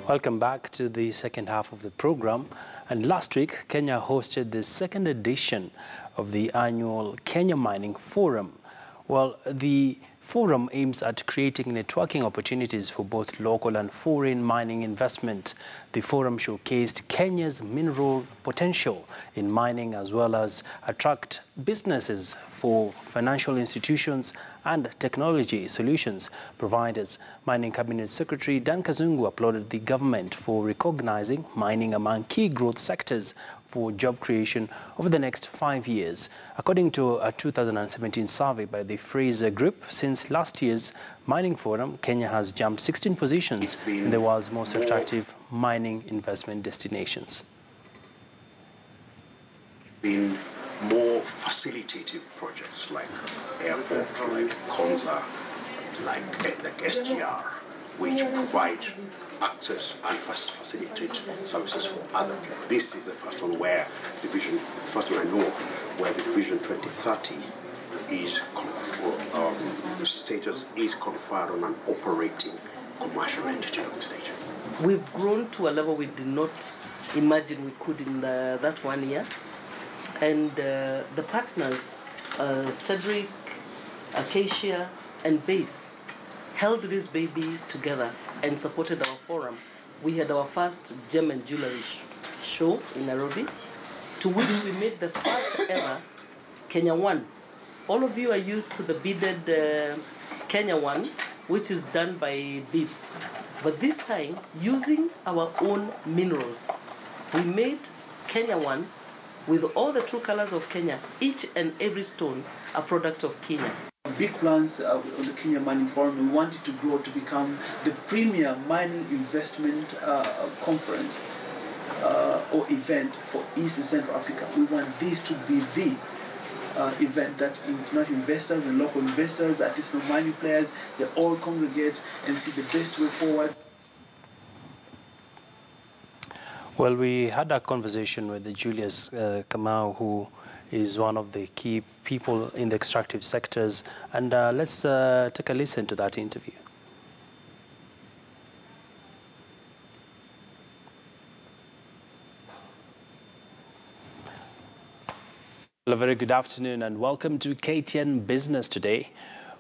Welcome back to the second half of the program. And last week, Kenya hosted the second edition of the annual Kenya Mining Forum. Well, the forum aims at creating networking opportunities for both local and foreign mining investment. The forum showcased Kenya's mineral potential in mining, as well as attract businesses for financial institutions and technology solutions providers. Mining Cabinet Secretary Dan Kazungu applauded the government for recognizing mining among key growth sectors for job creation over the next 5 years. According to a 2017 survey by the Fraser Group, since last year's Mining Forum, Kenya has jumped 16 positions in the world's most attractive mining investment destinations. Been more facilitative projects like airport, like Konza, like SGR, which provide access and facilitate services for other people. This is the first one where the first one I know of, where the Vision 2030 is status is conferred on an operating commercial entity of this nature. We've grown to a level we did not imagine we could in that 1 year. And the partners, Cedric, Acacia, and Base, held this baby together and supported our forum. We had our first gem and jewelry show in Nairobi, to which we made the first ever Kenya One. All of you are used to the beaded Kenya One, which is done by beads. But this time, using our own minerals, we made Kenya One with all the true colors of Kenya, each and every stone a product of Kenya. Big plans on the Kenya Mining Forum. We want it to grow to become the premier mining investment conference or event for East and Central Africa. We want this to be the event that international investors and local investors, artisanal mining players, they all congregate and see the best way forward. Well, we had a conversation with Julius Kamau, who is one of the key people in the extractive sectors. And let's take a listen to that interview. Well, a very good afternoon and welcome to KTN Business Today.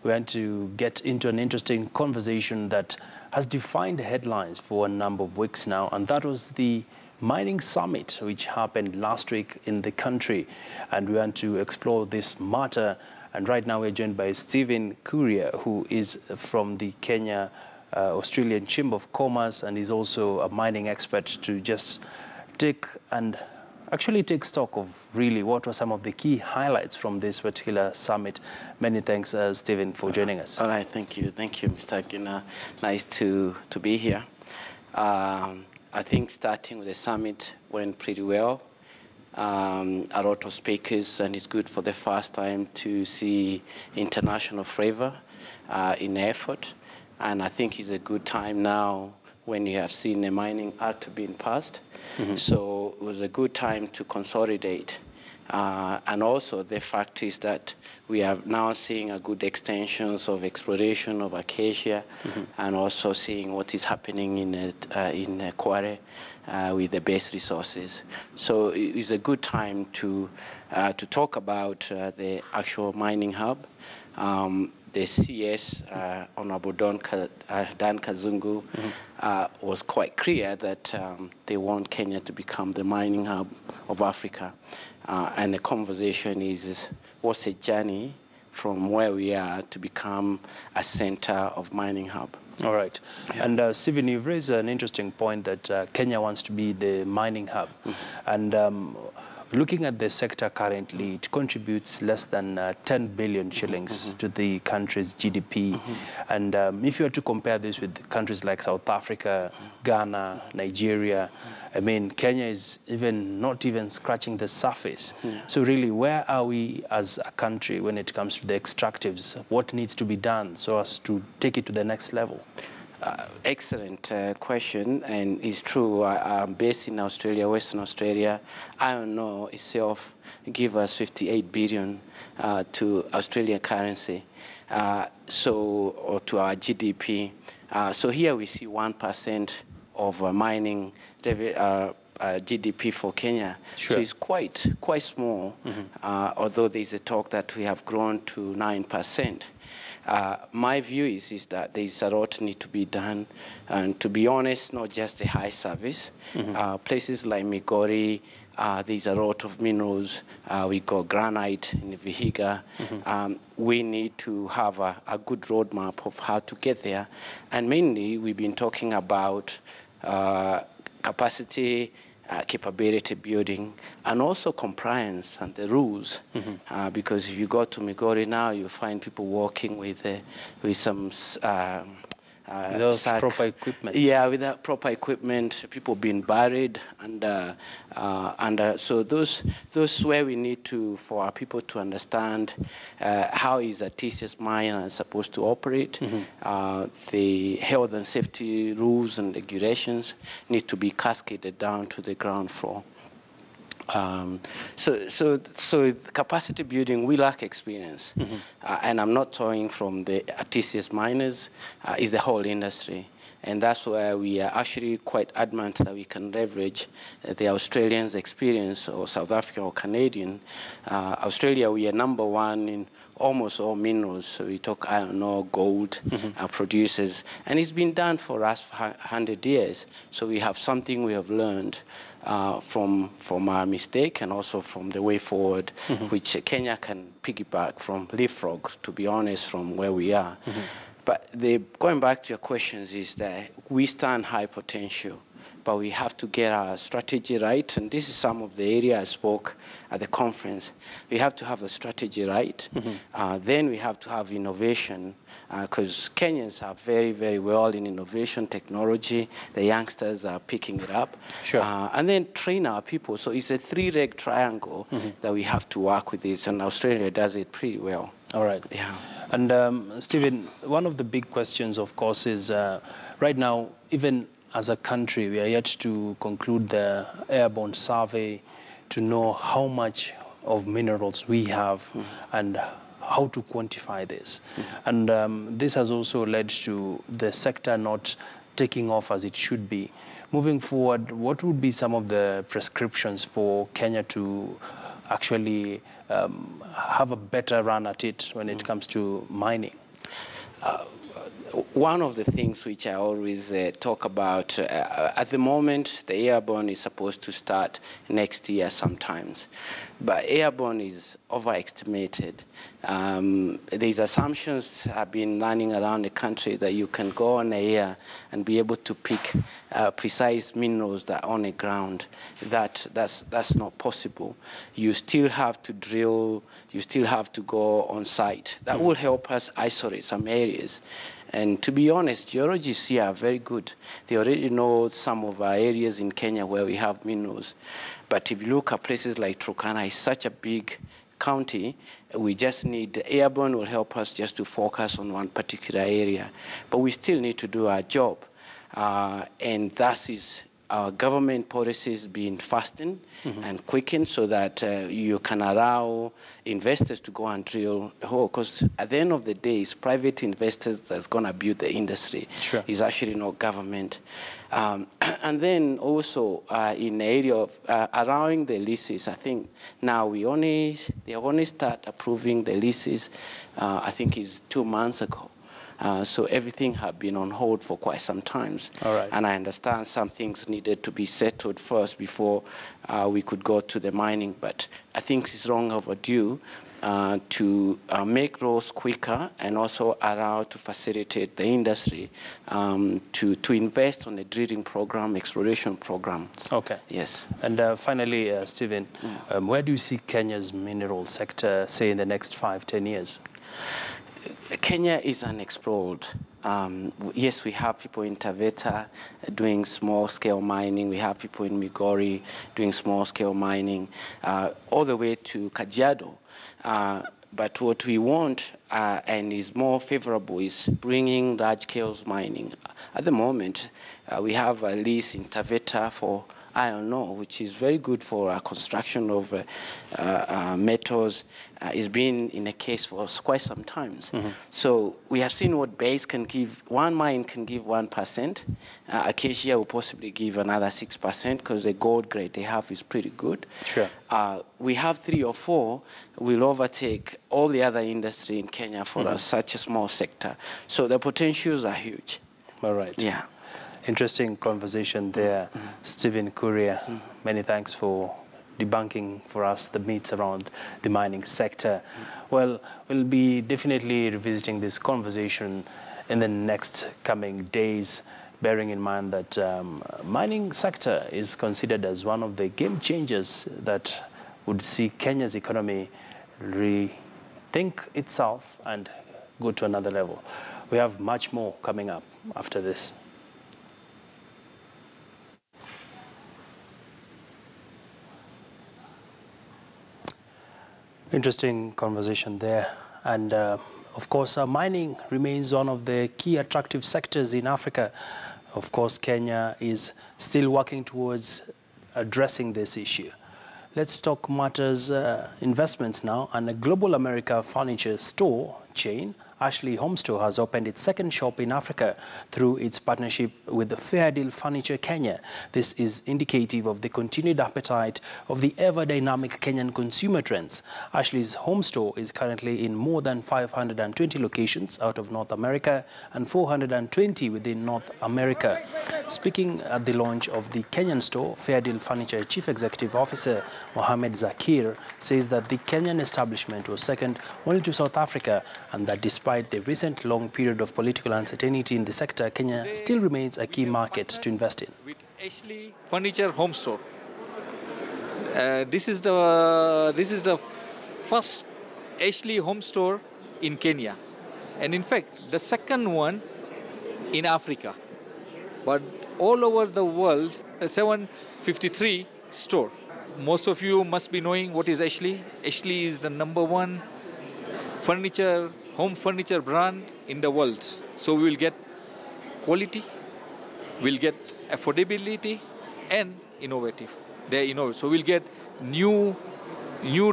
We want to get into an interesting conversation that has defined headlines for a number of weeks now, and that was the Mining Summit, which happened last week in the country, and we want to explore this matter. And right now we're joined by Stephen Kuria, who is from the Kenya Australian Chamber of Commerce, and is also a mining expert, to just take stock of really what were some of the key highlights from this particular summit. Many thanks, Stephen, for joining us. All right, thank you, Mr. Akina. Nice to be here. I think starting with the summit went pretty well. A lot of speakers, and it's good for the first time to see international flavor in effort. And I think it's a good time now when you have seen the Mining Act being passed. Mm-hmm. So it was a good time to consolidate. And also the fact is that we are now seeing a good extensions of exploration of Acacia, mm-hmm. and also seeing what is happening in Kware with the base resources. So it's a good time to talk about the actual mining hub. The CS, Honorable Dan Kazungu, mm-hmm. Was quite clear that they want Kenya to become the mining hub of Africa. And the conversation is, what's a journey from where we are to become a center of mining hub? All right. Yeah. And Stephen, you've raised an interesting point that Kenya wants to be the mining hub. Mm-hmm. And looking at the sector currently, it contributes less than 10 billion shillings, mm-hmm. to the country's GDP. Mm-hmm. And if you were to compare this with countries like South Africa, mm-hmm. Ghana, Nigeria, mm-hmm. I mean, Kenya is not even scratching the surface. Mm-hmm. So really, where are we as a country when it comes to the extractives? What needs to be done so as to take it to the next level? Excellent question, and it's true. I'm based in Australia, Western Australia. Iron ore itself gives us 58 billion to Australian currency, or to our GDP. So here we see 1% of mining GDP for Kenya. Sure. So it's quite small, although there's a talk that we have grown to 9%. My view is that there's a lot need to be done, and to be honest, not just the high service. Places like Migori, there's a lot of minerals. We got granite in Vihiga. We need to have a good roadmap of how to get there. And mainly, we've been talking about capacity, capability building, and also compliance and the rules. Because if you go to Migori now, you find people working with some without proper equipment. Yeah, without proper equipment, people being buried, and so those where we need to for our people to understand how is a TCS mine supposed to operate. The health and safety rules and regulations need to be cascaded down to the ground floor. So capacity building, we lack experience. And I'm not talking from the TCS miners, it's the whole industry. And that's why we are actually quite adamant that we can leverage the Australians' experience, or South African or Canadian. Australia, we are #1 in almost all minerals. So we talk iron ore, gold, producers. And it's been done for us for 100 years. So we have something we have learned from our mistake, and also from the way forward, which Kenya can piggyback from leapfrog, to be honest, from where we are. But going back to your questions, is that we stand high potential, but we have to get our strategy right. And this is some of the area I spoke at the conference. We have to have a strategy right. Then we have to have innovation, because Kenyans are very, very well in innovation, technology. The youngsters are picking it up. Sure. And then train our people. So it's a three-leg triangle that we have to work with it, and Australia does it pretty well. All right. Yeah. And Stephen, one of the big questions, of course, is right now, even as a country, we are yet to conclude the airborne survey to know how much of minerals we have and how to quantify this. And this has also led to the sector not taking off as it should be. Moving forward, what would be some of the prescriptions for Kenya to actually have a better run at it when it comes to mining? One of the things which I always talk about, at the moment, the airborne is supposed to start next year sometimes. But airborne is overestimated. These assumptions have been running around the country that you can go on the air and be able to pick precise minerals that are on the ground. That's not possible. You still have to drill. You still have to go on site. That will help us isolate some areas. And to be honest, geologists here are very good. They already know some of our areas in Kenya where we have minerals. But if you look at places like Turkana, it's such a big county. We just need airborne will help us just to focus on one particular area. But we still need to do our job. And that is our government policies being fastened and quickened so that you can allow investors to go and drill the hole. Because at the end of the day, it's private investors that's going to build the industry. Sure. It's actually not government. And then also in the area of allowing the leases, I think now they only start approving the leases, I think it's 2 months ago. So everything had been on hold for quite some time. All right. And I understand some things needed to be settled first before we could go to the mining. But I think it's long overdue to make roads quicker and also allow to facilitate the industry to invest on the drilling program, exploration program. Okay. Yes. And finally, Stephen, where do you see Kenya's mineral sector, say, in the next 5-10 years? Kenya is unexplored. Yes, we have people in Taveta doing small-scale mining. We have people in Migori doing small-scale mining, all the way to Kajiado. But what we want and is more favorable is bringing large-scale mining. At the moment, we have a lease in Taveta for iron ore, which is very good for construction of metals, is been in a case for quite some time. So we have seen what base can give. One mine can give 1%. Acacia will possibly give another 6% because the gold grade they have is pretty good. Sure. We have 3 or 4 will overtake all the other industry in Kenya for such a small sector. So the potentials are huge. All right. Yeah. Interesting conversation there, Stephen Kuria. Many thanks for debunking for us the myths around the mining sector. Well, we'll be definitely revisiting this conversation in the next coming days, bearing in mind that mining sector is considered as one of the game changers that would see Kenya's economy rethink itself and go to another level. We have much more coming up after this. Interesting conversation there. And of course, mining remains one of the key attractive sectors in Africa. Of course, Kenya is still working towards addressing this issue. Let's talk matters investments now. And a Global America furniture store chain, Ashley Home Store, has opened its second shop in Africa through its partnership with the Fair Deal Furniture Kenya. This is indicative of the continued appetite of the ever-dynamic Kenyan consumer trends. Ashley's Home Store is currently in more than 520 locations out of North America and 420 within North America. Speaking at the launch of the Kenyan store, Fair Deal Furniture Chief Executive Officer Mohamed Zakir says that the Kenyan establishment was second only to South Africa, and that despite the recent long period of political uncertainty in the sector, Kenya still remains a key market to invest in. With Ashley Furniture Home Store, this is the first Ashley Home Store in Kenya, and in fact the second one in Africa. But all over the world, 753 store. Most of you must be knowing what is Ashley. Ashley is the #1 home furniture brand in the world. So we will get quality, we'll get affordability, and innovative. They're innovative. So we'll get new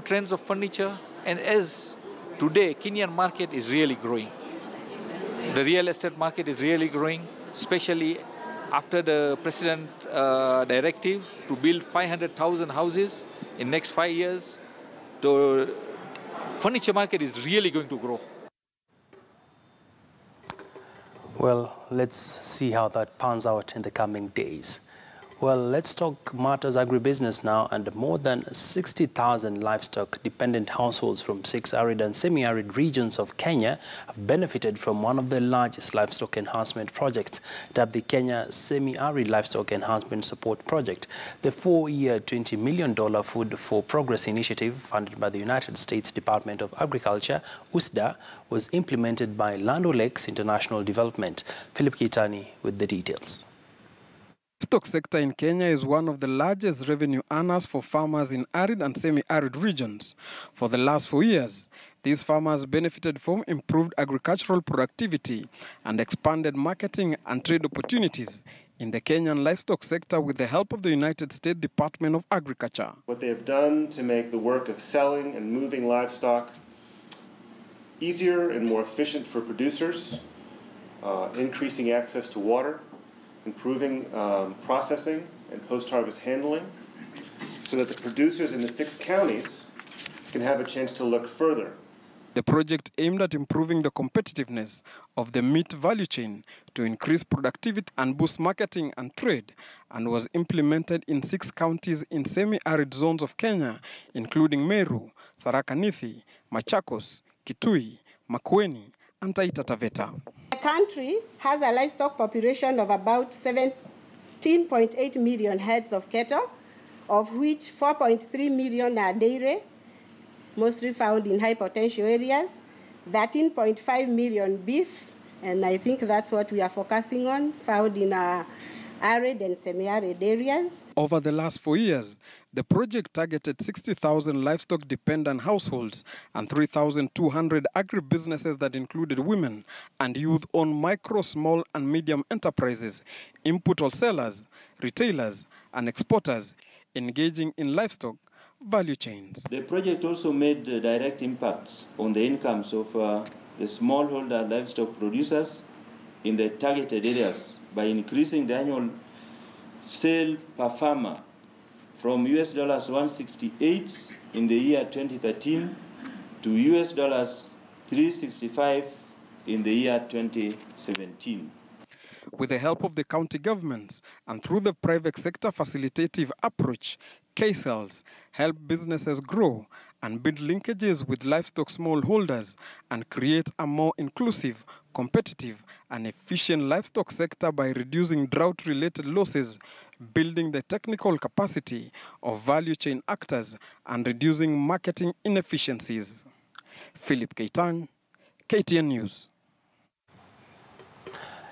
trends of furniture. And as today, Kenyan market is really growing. The real estate market is really growing, especially after the president directive to build 500,000 houses in next 5 years. The furniture market is really going to grow. Well, let's see how that pans out in the coming days. Well, let's talk matters agribusiness now, and more than 60,000 livestock-dependent households from 6 arid and semi-arid regions of Kenya have benefited from one of the largest livestock enhancement projects, dubbed the Kenya Semi-Arid Livestock Enhancement Support Project. The 4-year $20 million Food for Progress initiative, funded by the United States Department of Agriculture, USDA, was implemented by Land O'Lakes International Development. Philip Kitani with the details. The livestock sector in Kenya is one of the largest revenue earners for farmers in arid and semi-arid regions. For the last 4 years, these farmers benefited from improved agricultural productivity and expanded marketing and trade opportunities in the Kenyan livestock sector with the help of the United States Department of Agriculture. What they have done to make the work of selling and moving livestock easier and more efficient for producers, increasing access to water, improving processing and post-harvest handling, so that the producers in the 6 counties can have a chance to look further. The project aimed at improving the competitiveness of the meat value chain to increase productivity and boost marketing and trade, and was implemented in 6 counties in semi-arid zones of Kenya, including Meru, Tharaka Nithi, Machakos, Kitui, Makueni, and Taita Taveta. The country has a livestock population of about 17.8 million heads of cattle, of which 4.3 million are dairy, mostly found in high potential areas, 13.5 million beef, and I think that's what we are focusing on, found in arid and semi-arid areas. Over the last 4 years, the project targeted 60,000 livestock-dependent households and 3,200 agribusinesses that included women and youth-owned micro, small, and medium enterprises, input wholesalers, retailers, and exporters engaging in livestock value chains. The project also made direct impacts on the incomes of the smallholder livestock producers in the targeted areas by increasing the annual sale per farmer from US dollars 168 in the year 2013 to US dollars 365 in the year 2017. With the help of the county governments and through the private sector facilitative approach, KCELs help businesses grow and build linkages with livestock smallholders and create a more inclusive, competitive and efficient livestock sector by reducing drought-related losses, building the technical capacity of value chain actors and reducing marketing inefficiencies. Philip Keitany, KTN News.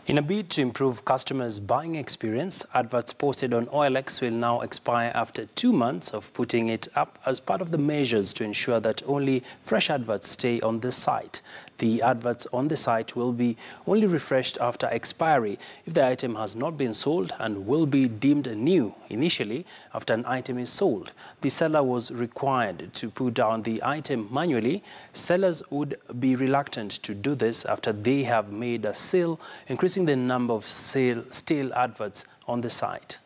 In a bid to improve customers' buying experience, adverts posted on OLX will now expire after 2 months of putting it up as part of the measures to ensure that only fresh adverts stay on the site. The adverts on the site will be only refreshed after expiry if the item has not been sold and will be deemed new initially after an item is sold. The seller was required to put down the item manually. Sellers would be reluctant to do this after they have made a sale, increasing the number of stale adverts on the site.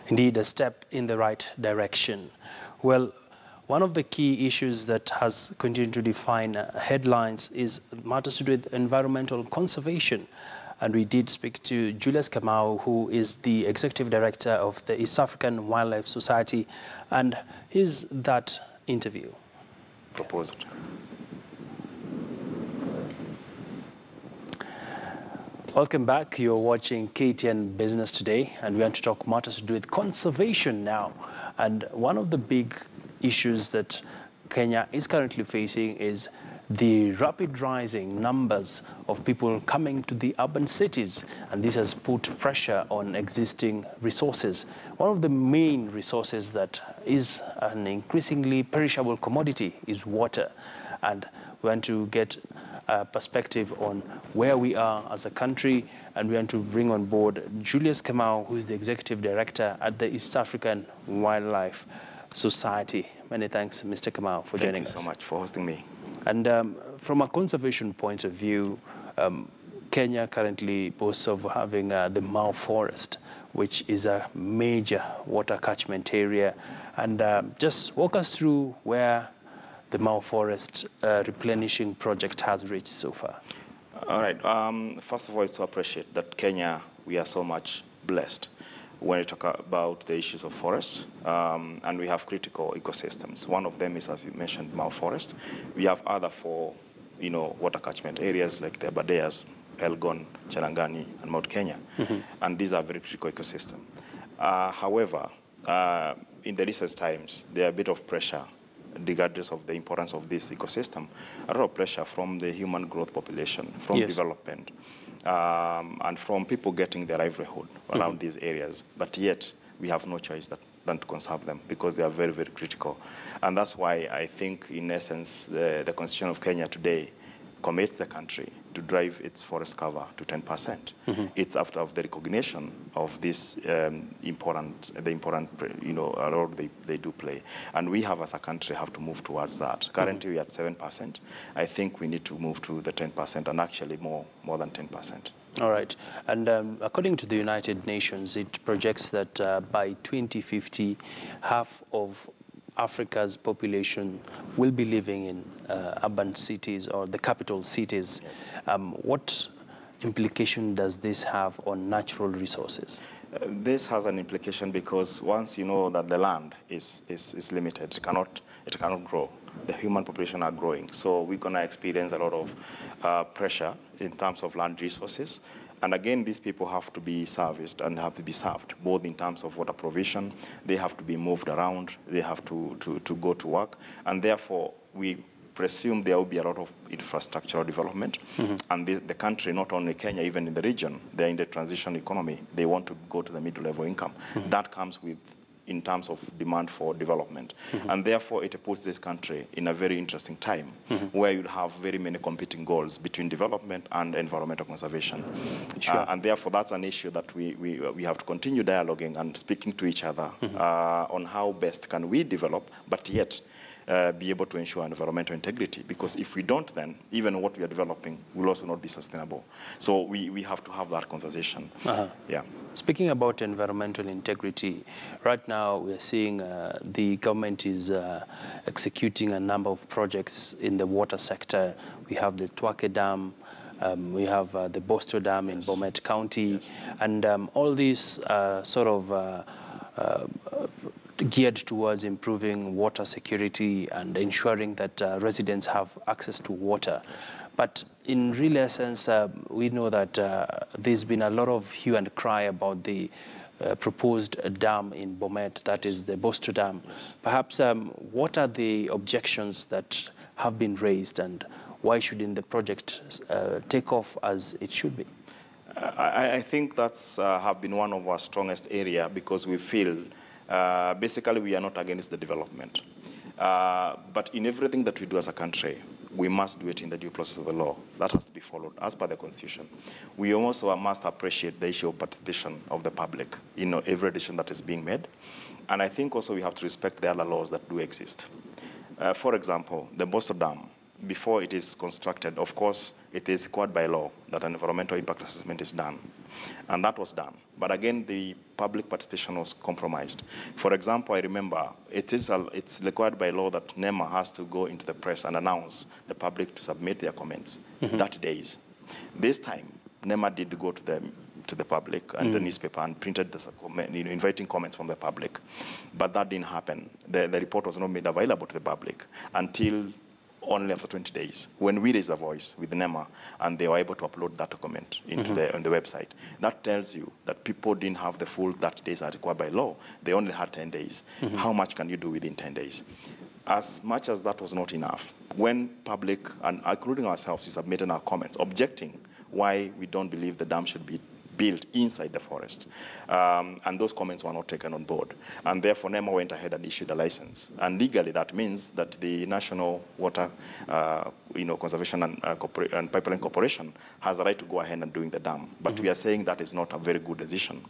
Indeed, a step in the right direction. Well, one of the key issues that has continued to define headlines is matters to do with environmental conservation. And we did speak to Julius Kamau, who is the Executive Director of the East African Wildlife Society, and here's that interview. Proposed. Welcome back. You're watching KTN Business Today, and we want to talk matters to do with conservation now. And one of the big issues that Kenya is currently facing is the rapid rising numbers of people coming to the urban cities, and this has put pressure on existing resources. One of the main resources that is an increasingly perishable commodity is water, and we want to get a perspective on where we are as a country, and we want to bring on board Julius Kamau, who is the Executive Director at the East African Wildlife Society. Many thanks, Mr. Kamau, for joining us. Thank you so much for hosting me. And from a conservation point of view, Kenya currently boasts of having the Mau Forest, which is a major water catchment area. And just walk us through where the Mau Forest replenishing project has reached so far. All right. First of all, is to appreciate that Kenya, we are so much blessed when you talk about the issues of forest, and we have critical ecosystems. One of them is, as you mentioned, Mau Forest. We have other four, water catchment areas like the Abadeas, Elgon, Cherangani, and Mount Kenya. And these are very critical ecosystems. However, in the recent times, there are a bit of pressure, regardless of the importance of this ecosystem, a lot of pressure from the human growth population, from development, and from people getting their livelihood around these areas. But yet, we have no choice than to conserve them because they are very, very critical. And that's why I think, in essence, the Constitution of Kenya today commits the country to drive its forest cover to 10%. It's after the recognition of this important role they do play. And we have, as a country, have to move towards that. Currently, we are at 7%. I think we need to move to the 10%, and actually more than 10%. All right. And according to the United Nations, it projects that by 2050, half of Africa's population will be living in urban cities or the capital cities. What implication does this have on natural resources? This has an implication because once you know that the land is limited, it cannot grow. The human population are growing. So we're going to experience a lot of pressure in terms of land resources. And again, these people have to be serviced and have to be served, both in terms of water provision. They have to be moved around. They have to go to work. And therefore, we presume there will be a lot of infrastructural development. And the country, not only Kenya, even in the region, they're in the transition economy. They want to go to the middle-level income. That comes with in terms of demand for development. And therefore, it puts this country in a very interesting time where you'll have very many competing goals between development and environmental conservation. Sure. And therefore, that's an issue that we have to continue dialoguing and speaking to each other on how best can we develop, but yet be able to ensure environmental integrity. Because if we don't, then even what we are developing will also not be sustainable. So we have to have that conversation. Yeah. Speaking about environmental integrity, right now we are seeing the government is executing a number of projects in the water sector. We have the Twake Dam, we have the Bosto Dam in Bomet County, and all these sort of geared towards improving water security and ensuring that residents have access to water. But in real essence, we know that there's been a lot of hue and cry about the proposed dam in Bomet, that is the Bosto Dam. Perhaps what are the objections that have been raised, and why shouldn't the project take off as it should be? I think that's have been one of our strongest area, because we feel basically we are not against the development. But in everything that we do as a country, we must do it in the due process of the law. That has to be followed as per the Constitution. We also must appreciate the issue of participation of the public in every decision that is being made. And I think also we have to respect the other laws that do exist. For example, the Bosto Dam, before it is constructed, of course, it is required by law that an environmental impact assessment is done. And that was done. But again, the public participation was compromised. For example, I remember it's required by law that NEMA has to go into the press and announce the public to submit their comments 30 days. This time, NEMA did go to the public and the newspaper and printed this inviting comments from the public. But that didn't happen. The report was not made available to the public until only after 20 days, when we raised a voice with NEMA and they were able to upload that document into on the website. That tells you that people didn't have the full 30 days as required by law. They only had 10 days. How much can you do within 10 days? As much as that was not enough, when public, and including ourselves, we submitted our comments objecting why we don't believe the dam should be built inside the forest. And those comments were not taken on board. And therefore, NEMA went ahead and issued a license. And legally, that means that the National Water Conservation and Pipeline Corporation has the right to go ahead and doing the dam. But we are saying that is not a very good decision.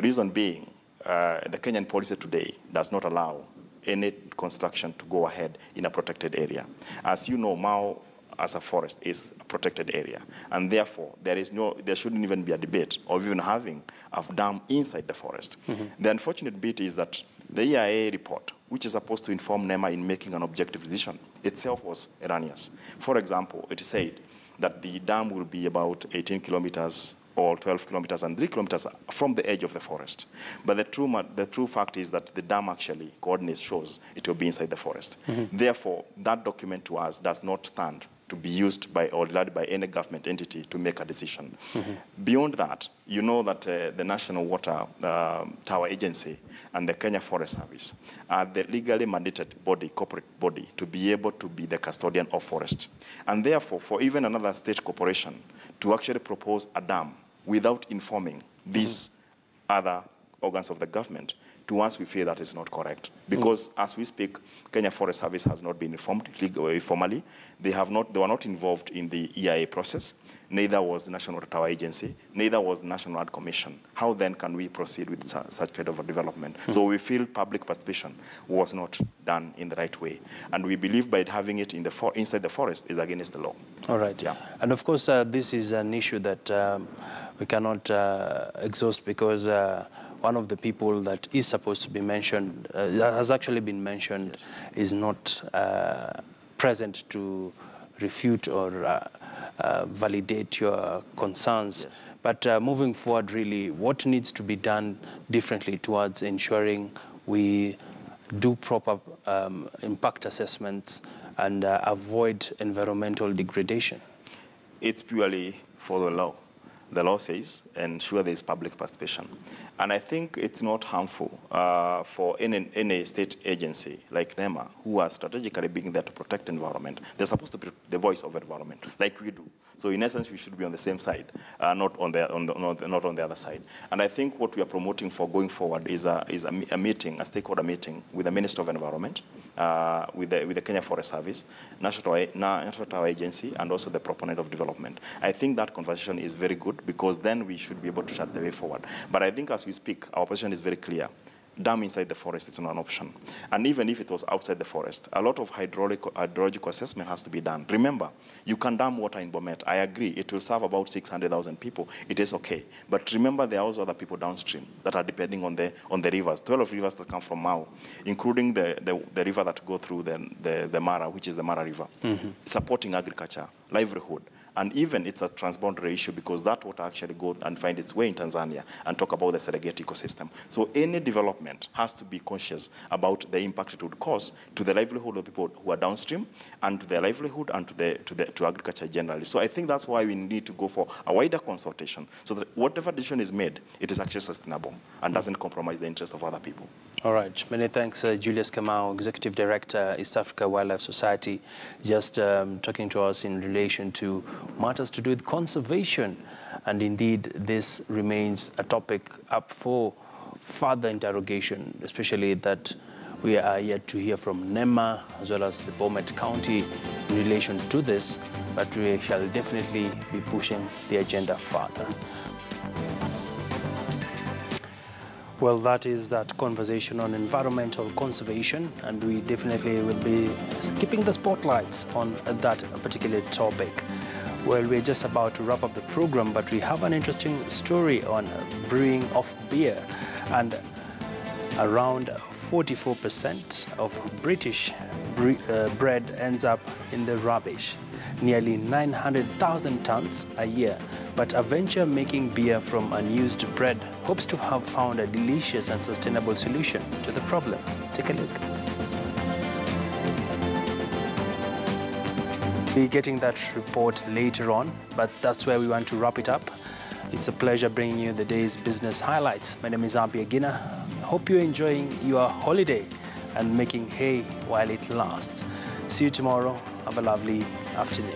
Reason being, the Kenyan policy today does not allow any construction to go ahead in a protected area. As you know, Mao as a forest is a protected area. And therefore, there shouldn't even be a debate of even having a dam inside the forest. The unfortunate bit is that the EIA report, which is supposed to inform NEMA in making an objective decision, itself was erroneous. For example, it said that the dam will be about 18 kilometers or 12 kilometers and 3 kilometers from the edge of the forest. But the true fact is that the dam actually coordinates shows it will be inside the forest. Therefore, that document to us does not stand to be used by or led by any government entity to make a decision. Beyond that, you know that the National Water Tower Agency and the Kenya Forest Service are the legally mandated body, corporate body, to be able to be the custodian of forest. And therefore, for even another state corporation to actually propose a dam without informing these other organs of the government, to us, we feel that is not correct. Because as we speak, Kenya Forest Service has not been informed formally. They were not involved in the EIA process. Neither was the National Water Tower Agency. Neither was the National Art Commission. How then can we proceed with such kind of a development? So we feel public participation was not done in the right way. And we believe by having it inside the forest is against the law. All right. Yeah. And of course, this is an issue that we cannot exhaust, because one of the people that is supposed to be mentioned, has actually been mentioned, is not present to refute or validate your concerns. But moving forward, really, what needs to be done differently towards ensuring we do proper impact assessments and avoid environmental degradation? It's purely for the law. The law says ensure there is public participation. And I think it's not harmful for any state agency like NEMA, who are strategically being there to protect the environment. They're supposed to be the voice of environment, like we do. So in essence, we should be on the same side, not on the other side. And I think what we are promoting for going forward is a meeting, a stakeholder meeting with the Minister of Environment, with the Kenya Forest Service, National Tower Agency, and also the proponent of development. I think that conversation is very good because then we should be able to chart the way forward. But I think as we speak, our position is very clear. Dam inside the forest is not an option. And even if it was outside the forest, a lot of hydrological assessment has to be done. Remember, you can dam water in Bomet. I agree, it will serve about 600,000 people. It is okay. But remember, there are also other people downstream that are depending on the rivers, 12 rivers that come from Mau, including the river that go through the Mara, which is the Mara River, supporting agriculture, livelihood. And even it's a transboundary issue because that water actually go and find its way in Tanzania and talk about the Serengeti ecosystem. So any development has to be conscious about the impact it would cause to the livelihood of people who are downstream and to their livelihood and to agriculture generally. So I think that's why we need to go for a wider consultation so that whatever decision is made, it is actually sustainable and doesn't compromise the interests of other people. All right. Many thanks, Julius Kamau, Executive Director, East Africa Wildlife Society, just talking to us in relation to matters to do with conservation. And indeed, this remains a topic up for further interrogation, especially that we are yet to hear from NEMA as well as the Bomet County in relation to this, but we shall definitely be pushing the agenda further. Well, that is that conversation on environmental conservation, and we definitely will be keeping the spotlights on that particular topic. Well, we're just about to wrap up the program, but we have an interesting story on brewing of beer. And around 44% of British bread ends up in the rubbish, nearly 900,000 tons a year. But a venture making beer from unused bread hopes to have found a delicious and sustainable solution to the problem. Take a look. We'll be getting that report later on, but that's where we want to wrap it up. It's a pleasure bringing you the day's business highlights. My name is Abia Gina. Hope you're enjoying your holiday and making hay while it lasts. See you tomorrow. Have a lovely afternoon.